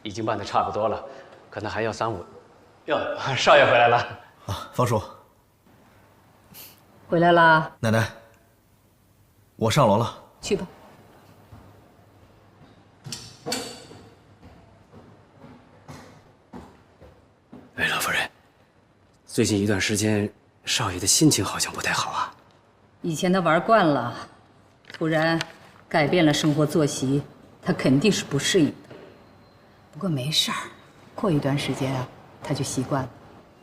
已经办得差不多了，可能还要3、5。哟，少爷回来了。啊，方叔，回来啦。奶奶，我上楼了。去吧。哎，老夫人，最近一段时间，少爷的心情好像不太好啊。以前他玩惯了，突然改变了生活作息，他肯定是不适应的。不过没事儿，过一段时间啊，他就习惯了。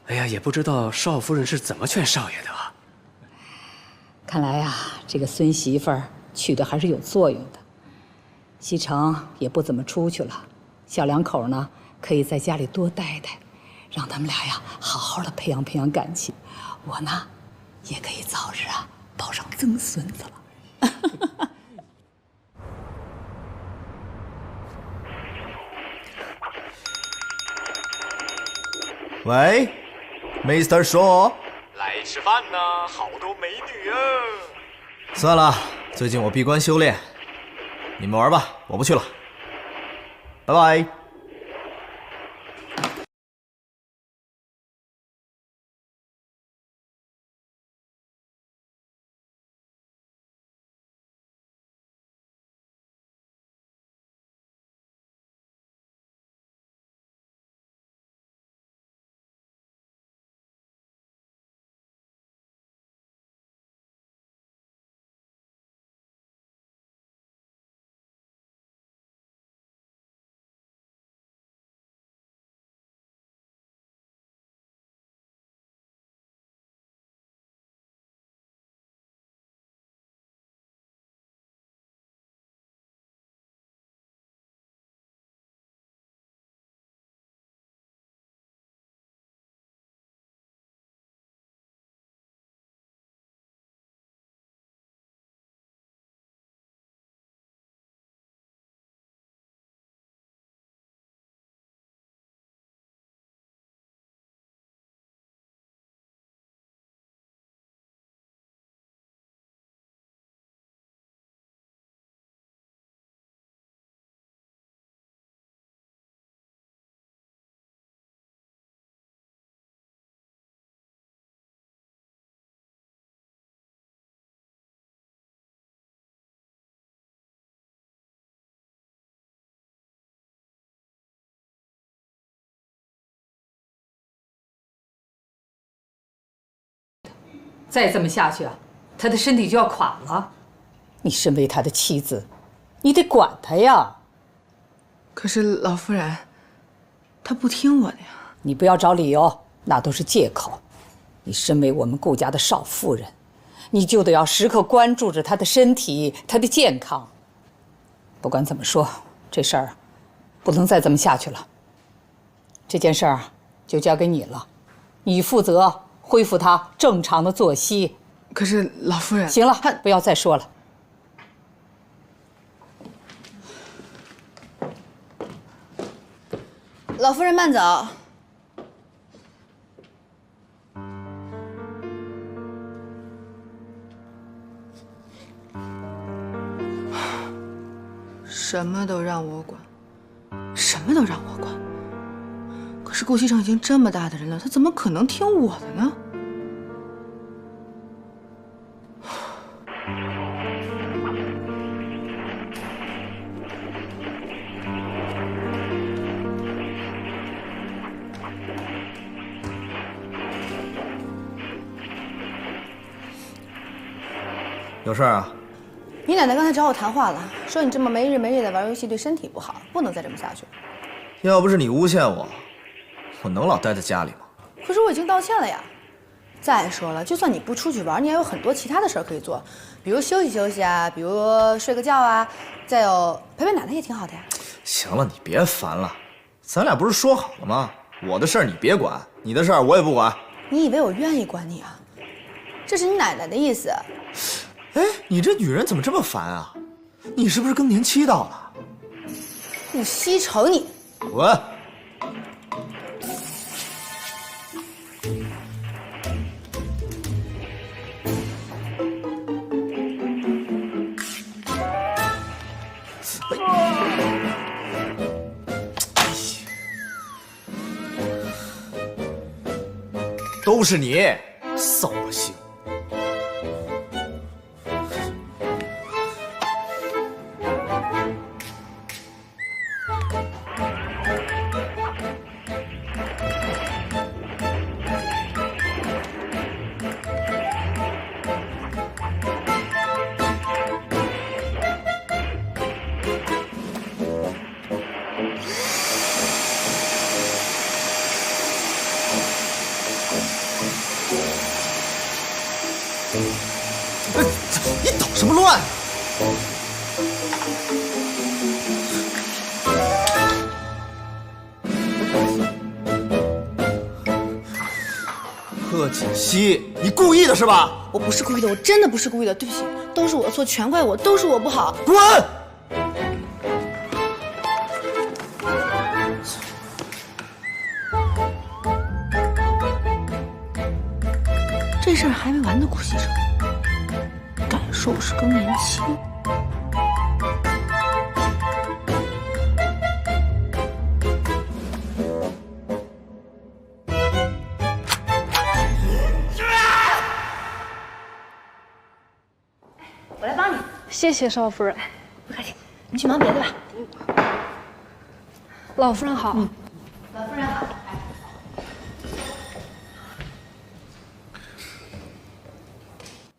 哎呀，也不知道少夫人是怎么劝少爷的啊。看来呀，这个孙媳妇儿娶的还是有作用的。西城也不怎么出去了，小两口呢可以在家里多待待，让他们俩呀好好的培养培养感情。我呢，也可以早日啊抱上曾孙子了。喂 ，Mr. Shaw， 来吃饭呢，好多美女啊！算了，最近我闭关修炼，你们玩吧，我不去了，拜拜。再这么下去啊，他的身体就要垮了。你身为他的妻子，你得管他呀。可是老夫人，他不听我的呀。你不要找理由，那都是借口。你身为我们顾家的少夫人，你就得要时刻关注着他的身体、他的健康。不管怎么说，这事儿不能再这么下去了。这件事儿就交给你了，你负责恢复他正常的作息。可是老夫人，行了，不要再说了。老夫人慢走。什么都让我管，什么都让我管。可是顾西城已经这么大的人了，他怎么可能听我的呢？有事儿啊？你奶奶刚才找我谈话了，说你这么没日没夜的玩游戏对身体不好，不能再这么下去了。要不是你诬陷我，我能老待在家里吗？可是我已经道歉了呀。再说了，就算你不出去玩，你还有很多其他的事儿可以做，比如休息休息啊，比如睡个觉啊，再有陪陪奶奶也挺好的呀。行了，你别烦了，咱俩不是说好了吗？我的事儿你别管，你的事儿我也不管。你以为我愿意管你啊？这是你奶奶的意思。哎，你这女人怎么这么烦啊？你是不是更年期到了？顾西城你，滚！哎呀，都是你，扫了兴。你捣什么乱？贺锦熙，你故意的是吧？我不是故意的，我真的不是故意的，对不起，都是我错，全怪我，都是我不好。滚！这事儿还没完呢，顾西城，敢说我是更年期？我来帮你。谢谢少夫人。不客气，你去忙别的吧。老夫人好。老夫人好。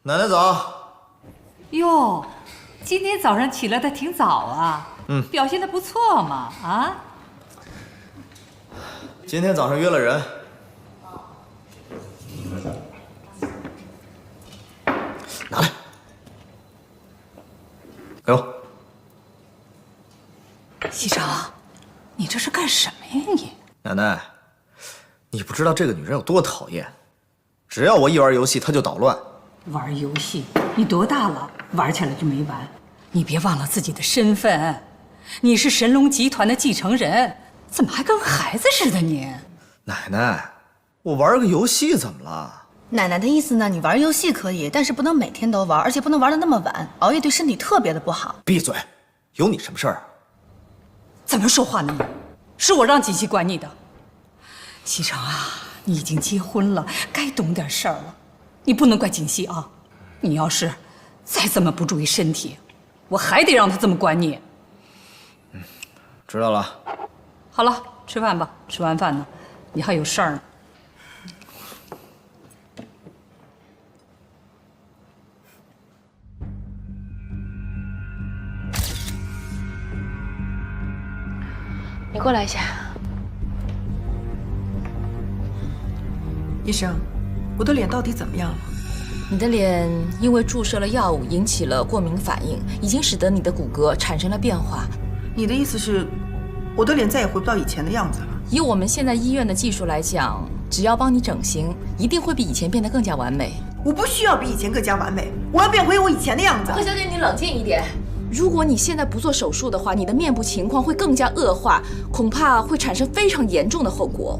奶奶早。哟，今天早上起来的挺早啊，表现的不错嘛，啊？今天早上约了人。拿来，给我。西城，你这是干什么呀你？奶奶，你不知道这个女人有多讨厌，只要我一玩游戏，她就捣乱。玩游戏？你多大了？玩起来就没完？你别忘了自己的身份，你是神龙集团的继承人，怎么还跟孩子似的你？奶奶，我玩个游戏怎么了？奶奶的意思呢？你玩游戏可以，但是不能每天都玩，而且不能玩得那么晚，熬夜对身体特别的不好。闭嘴！有你什么事儿啊？怎么说话呢你？是我让锦溪管你的。西城啊，你已经结婚了，该懂点事儿了。你不能怪锦溪啊！你要是再这么不注意身体，我还得让他这么管你。知道了。好了，吃饭吧。吃完饭呢，你还有事儿呢。你过来一下。医生，我的脸到底怎么样了？你的脸因为注射了药物引起了过敏反应，已经使得你的骨骼产生了变化。你的意思是，我的脸再也回不到以前的样子了？以我们现在医院的技术来讲，只要帮你整形，一定会比以前变得更加完美。我不需要比以前更加完美，我要变回我以前的样子。贺小姐，你冷静一点。如果你现在不做手术的话，你的面部情况会更加恶化，恐怕会产生非常严重的后果。